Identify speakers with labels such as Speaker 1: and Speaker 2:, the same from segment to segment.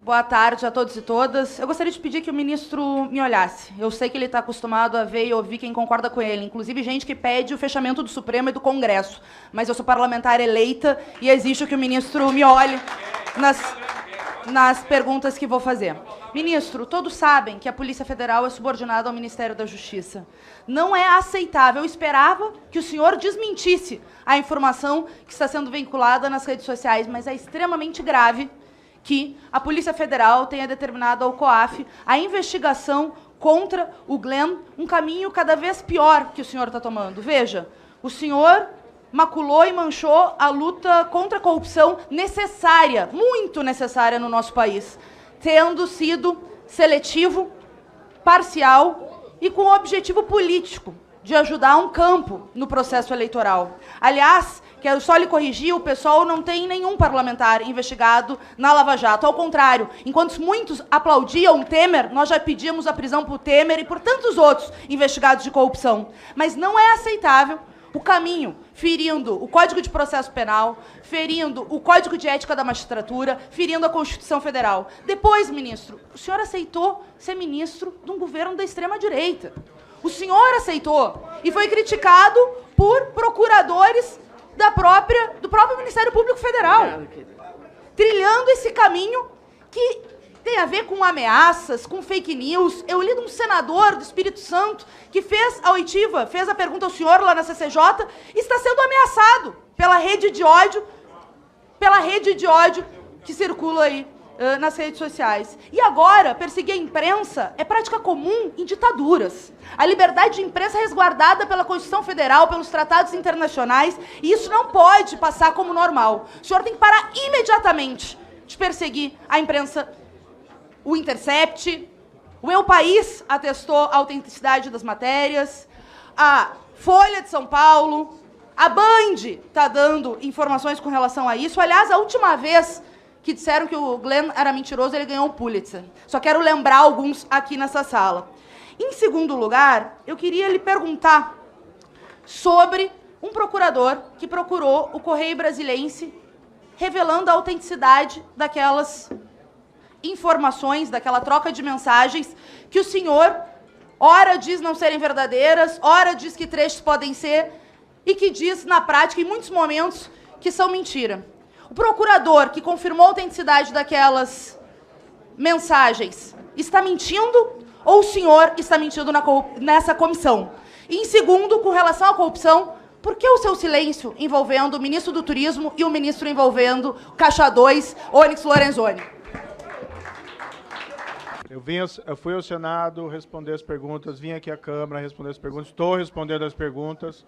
Speaker 1: Boa tarde a todos e todas. Eu gostaria de pedir que o ministro me olhasse. Eu sei que ele está acostumado a ver e ouvir quem concorda com ele, inclusive gente que pede o fechamento do Supremo e do Congresso. Mas eu sou parlamentar eleita e exige que o ministro me olhe nas perguntas que vou fazer. Ministro, todos sabem que a Polícia Federal é subordinada ao Ministério da Justiça. Não é aceitável. Eu esperava que o senhor desmentisse a informação que está sendo vinculada nas redes sociais, mas é extremamente grave que a Polícia Federal tenha determinado ao COAF a investigação contra o Glenn, um caminho cada vez pior que o senhor está tomando. Veja, o senhor maculou e manchou a luta contra a corrupção necessária, muito necessária no nosso país, tendo sido seletivo, parcial e com o objetivo político de ajudar um campo no processo eleitoral. Aliás, quero só lhe corrigir, o PSOL não tem nenhum parlamentar investigado na Lava Jato. Ao contrário, enquanto muitos aplaudiam Temer, nós já pedimos a prisão por Temer e por tantos outros investigados de corrupção. Mas não é aceitável o caminho, ferindo o Código de Processo Penal, ferindo o Código de Ética da Magistratura, ferindo a Constituição Federal. Depois, ministro, o senhor aceitou ser ministro de um governo da extrema-direita. O senhor aceitou e foi criticado por procuradores do próprio Ministério Público Federal, trilhando esse caminho que tem a ver com ameaças, com fake news. Eu li de um senador do Espírito Santo que fez a oitiva, fez a pergunta ao senhor lá na CCJ e está sendo ameaçado pela rede de ódio que circula aí nas redes sociais. E agora, perseguir a imprensa é prática comum em ditaduras. A liberdade de imprensa é resguardada pela Constituição Federal, pelos tratados internacionais, e isso não pode passar como normal. O senhor tem que parar imediatamente de perseguir a imprensa. O Intercept, o El País atestou a autenticidade das matérias, a Folha de São Paulo, a Band está dando informações com relação a isso. Aliás, a última vez que disseram que o Glenn era mentiroso, ele ganhou o Pulitzer. Só quero lembrar alguns aqui nessa sala. Em segundo lugar, eu queria lhe perguntar sobre um procurador que procurou o Correio Brasiliense, revelando a autenticidade daquelas informações, daquela troca de mensagens, que o senhor, ora diz não serem verdadeiras, ora diz que trechos podem ser, e que diz, na prática, em muitos momentos, que são mentira. O procurador que confirmou a autenticidade daquelas mensagens está mentindo ou o senhor está mentindo nessa comissão? E, em segundo, com relação à corrupção, por que o seu silêncio envolvendo o ministro do Turismo e o ministro envolvendo Caixa 2, Onyx Lorenzoni?
Speaker 2: Eu fui ao Senado responder as perguntas, vim aqui à Câmara responder as perguntas, estou respondendo as perguntas.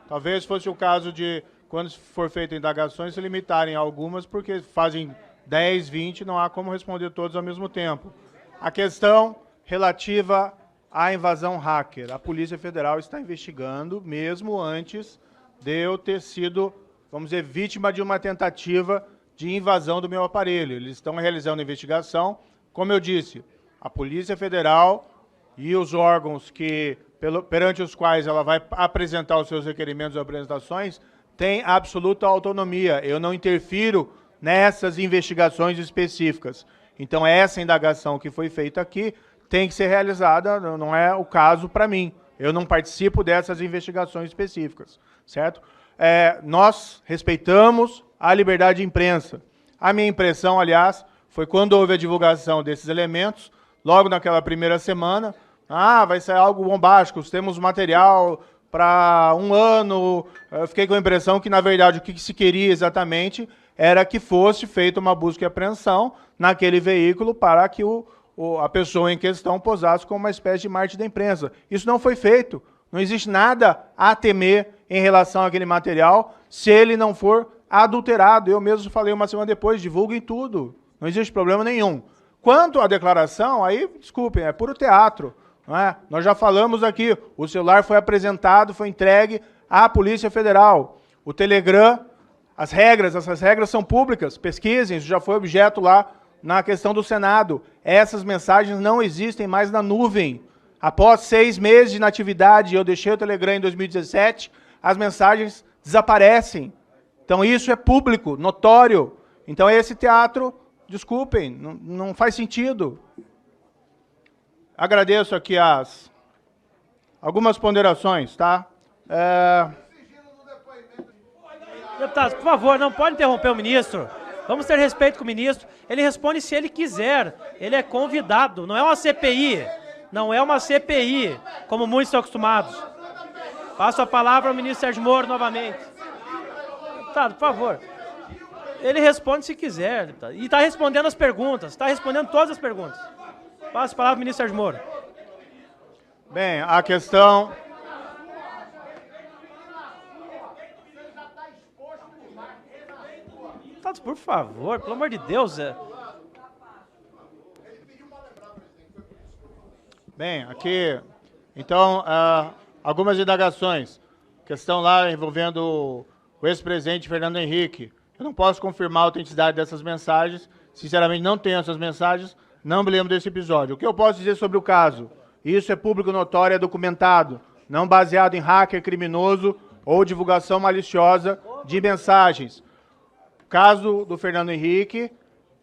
Speaker 2: Talvez fosse o caso de, quando for feita indagações, se limitarem a algumas, porque fazem 10, 20, não há como responder todos ao mesmo tempo. A questão relativa à invasão hacker. A Polícia Federal está investigando, mesmo antes de eu ter sido, vamos dizer, vítima de uma tentativa de invasão do meu aparelho. Eles estão realizando a investigação. Como eu disse, a Polícia Federal e os órgãos perante os quais ela vai apresentar os seus requerimentos e apresentações têm absoluta autonomia. Eu não interfiro nessas investigações específicas. Então, essa indagação que foi feita aqui tem que ser realizada, não é o caso para mim. Eu não participo dessas investigações específicas, certo? Nós respeitamos a liberdade de imprensa. A minha impressão, aliás, foi quando houve a divulgação desses elementos, logo naquela primeira semana, vai sair algo bombástico, temos material para 1 ano. Eu fiquei com a impressão que, na verdade, o que se queria exatamente era que fosse feita uma busca e apreensão naquele veículo para que a pessoa em questão posasse como uma espécie de mártir da imprensa. Isso não foi feito. Não existe nada a temer em relação àquele material se ele não for adulterado. Eu mesmo falei uma semana depois, divulguem tudo. Não existe problema nenhum. Quanto à declaração, aí, desculpem, é puro teatro. Não é? Nós já falamos aqui, o celular foi apresentado, foi entregue à Polícia Federal. O Telegram, essas regras são públicas, pesquisem, isso já foi objeto lá na questão do Senado. Essas mensagens não existem mais na nuvem. Após 6 meses de inatividade, eu deixei o Telegram em 2017, as mensagens desaparecem. Então isso é público, notório. Então esse teatro Desculpem, não faz sentido. Agradeço aqui algumas ponderações, tá?
Speaker 3: Deputados, por favor, não pode interromper o ministro. Vamos ter respeito com o ministro. Ele responde se ele quiser. Ele é convidado. Não é uma CPI. Não é uma CPI, como muitos estão acostumados. Passo a palavra ao ministro Sérgio Moro novamente. Deputado, por favor. Ele responde se quiser. Deputado. E está respondendo as perguntas. Está respondendo todas as perguntas. Passo a palavra ao ministro Sérgio Moro.
Speaker 2: Bem, a questão...
Speaker 3: Deputados, por favor, pelo amor de Deus.
Speaker 2: Bem, aqui, então, algumas indagações. Questão lá envolvendo o ex-presidente Fernando Henrique. Eu não posso confirmar a autenticidade dessas mensagens. Sinceramente, não tenho essas mensagens. Não me lembro desse episódio. O que eu posso dizer sobre o caso? Isso é público notório, é documentado. Não baseado em hacker criminoso ou divulgação maliciosa de mensagens. O caso do Fernando Henrique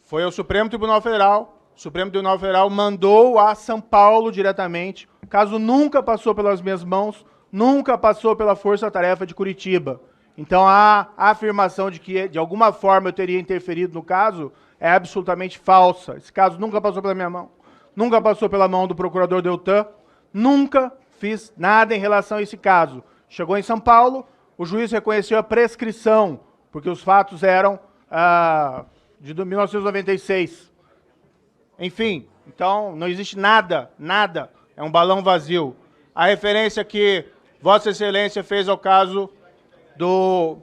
Speaker 2: foi ao Supremo Tribunal Federal. O Supremo Tribunal Federal mandou a São Paulo diretamente. O caso nunca passou pelas minhas mãos, nunca passou pela Força Tarefa de Curitiba. Então a afirmação de que de alguma forma eu teria interferido no caso é absolutamente falsa. Esse caso nunca passou pela minha mão, nunca passou pela mão do procurador Deltan, nunca fiz nada em relação a esse caso. Chegou em São Paulo, o juiz reconheceu a prescrição, porque os fatos eram de 1996. Enfim, então não existe nada, é um balão vazio. A referência que Vossa Excelência fez ao caso do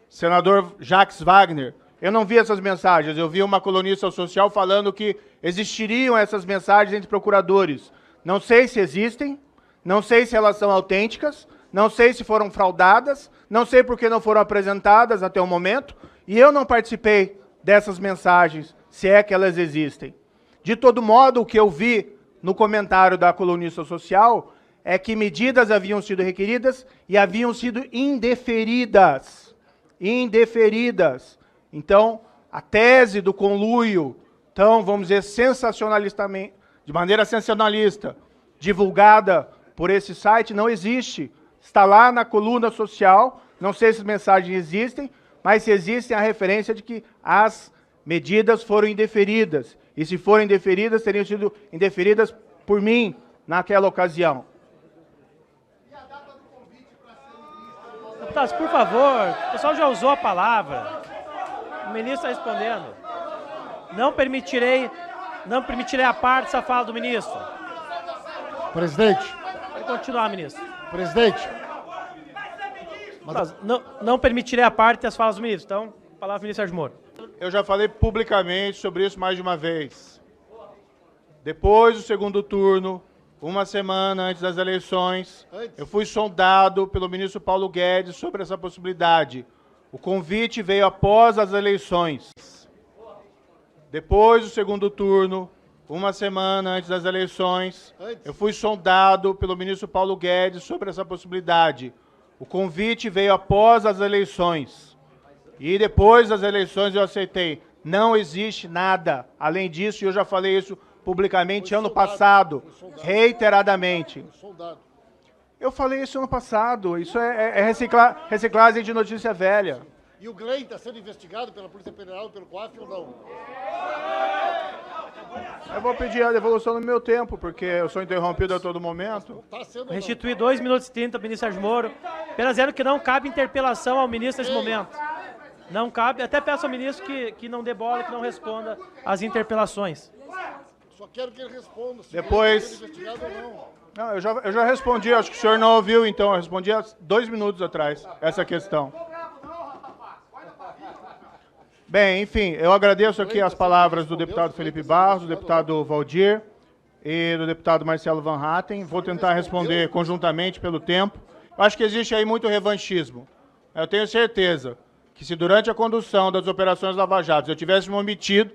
Speaker 2: senador Jacques Wagner, eu não vi essas mensagens, eu vi uma colunista social falando que existiriam essas mensagens entre procuradores. Não sei se existem, não sei se elas são autênticas, não sei se foram fraudadas, não sei por que não foram apresentadas até o momento, e eu não participei dessas mensagens, se é que elas existem. De todo modo, o que eu vi no comentário da colunista social é que medidas haviam sido requeridas e haviam sido indeferidas. Indeferidas. Então, a tese do conluio, então, vamos dizer, sensacionalistamente, de maneira sensacionalista, divulgada por esse site, não existe. Está lá na coluna social, não sei se as mensagens existem, mas se existem a referência de que as medidas foram indeferidas. E se forem indeferidas, teriam sido indeferidas por mim naquela ocasião.
Speaker 3: Deputados, por favor, o pessoal já usou a palavra. O ministro está respondendo. Não permitirei a parte dessa fala do ministro.
Speaker 4: Presidente.
Speaker 3: Pode continuar, ministro.
Speaker 4: Presidente.
Speaker 3: Não permitirei a parte das falas do ministro. Então, palavra do ministro Sérgio Moro.
Speaker 2: Eu já falei publicamente sobre isso mais de uma vez. Depois do segundo turno, uma semana antes das eleições, eu fui sondado pelo ministro Paulo Guedes sobre essa possibilidade. O convite veio após as eleições. Depois do segundo turno, uma semana antes das eleições, eu fui sondado pelo ministro Paulo Guedes sobre essa possibilidade. O convite veio após as eleições. E depois das eleições eu aceitei. Não existe nada. Além disso, eu já falei isso publicamente ano passado, reiteradamente. Eu falei isso ano passado. Isso é reciclagem de notícia velha.
Speaker 4: E o Glenn está sendo investigado pela Polícia Federal, pelo COAF ou não?
Speaker 2: Eu vou pedir a devolução no meu tempo, porque eu sou interrompido a todo momento.
Speaker 3: Restituir 2 minutos e 30 ao ministro Sérgio Moro. Apenas dizendo que não cabe interpelação ao ministro nesse momento. Não cabe, até peço ao ministro que não dê bola, que não responda às interpelações.
Speaker 4: Só quero que ele responda se
Speaker 2: depois...
Speaker 4: ele investigado ou não.
Speaker 2: Não, eu já respondi, acho que o senhor não ouviu, então. Eu respondi há 2 minutos atrás, essa questão. Bem, enfim, eu agradeço aqui as palavras do deputado Felipe Barros, do deputado Valdir e do deputado Marcelo Van Hatten. Vou tentar responder conjuntamente pelo tempo. Eu acho que existe aí muito revanchismo. Eu tenho certeza que se durante a condução das operações Lava Jato eu tivesse me omitido,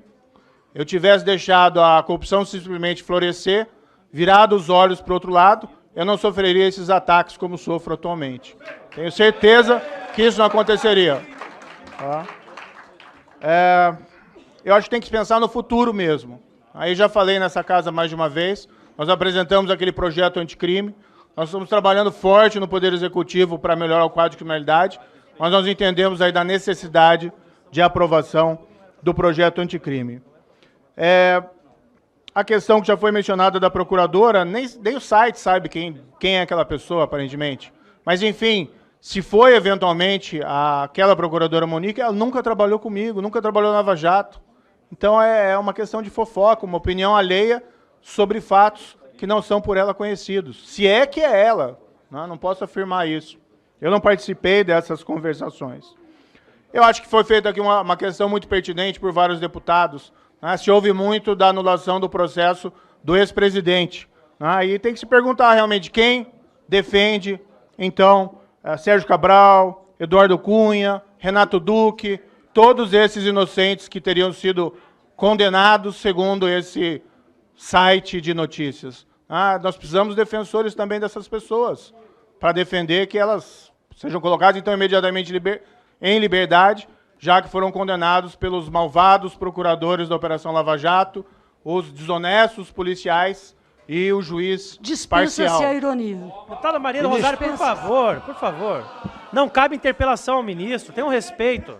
Speaker 2: eu tivesse deixado a corrupção simplesmente florescer, virado os olhos para o outro lado, eu não sofreria esses ataques como sofro atualmente. Tenho certeza que isso não aconteceria. Tá? eu acho que tem que pensar no futuro mesmo. Aí já falei nessa casa mais de uma vez, nós apresentamos aquele projeto anticrime, nós estamos trabalhando forte no Poder Executivo para melhorar o quadro de criminalidade, mas nós entendemos aí da necessidade de aprovação do projeto anticrime. A questão que já foi mencionada da procuradora, nem o site sabe quem é aquela pessoa, aparentemente. Mas, enfim, se foi eventualmente aquela procuradora Monique, ela nunca trabalhou comigo, nunca trabalhou na Lava Jato. Então é uma questão de fofoca, uma opinião alheia sobre fatos que não são por ela conhecidos. Se é que é ela, não posso afirmar isso. Eu não participei dessas conversações. Eu acho que foi feita aqui uma questão muito pertinente por vários deputados. Se ouve muito da anulação do processo do ex-presidente. E tem que se perguntar realmente quem defende, então, Sérgio Cabral, Eduardo Cunha, Renato Duque, todos esses inocentes que teriam sido condenados segundo esse site de notícias. Nós precisamos de defensores também dessas pessoas, para defender que elas sejam colocadas, então, imediatamente em liberdade, já que foram condenados pelos malvados procuradores da Operação Lava Jato, os desonestos policiais e o juiz parcial.
Speaker 5: Dispensa-se a ironia.
Speaker 3: Deputada Maria do Rosário, por favor, não cabe interpelação ao ministro, tenha um respeito.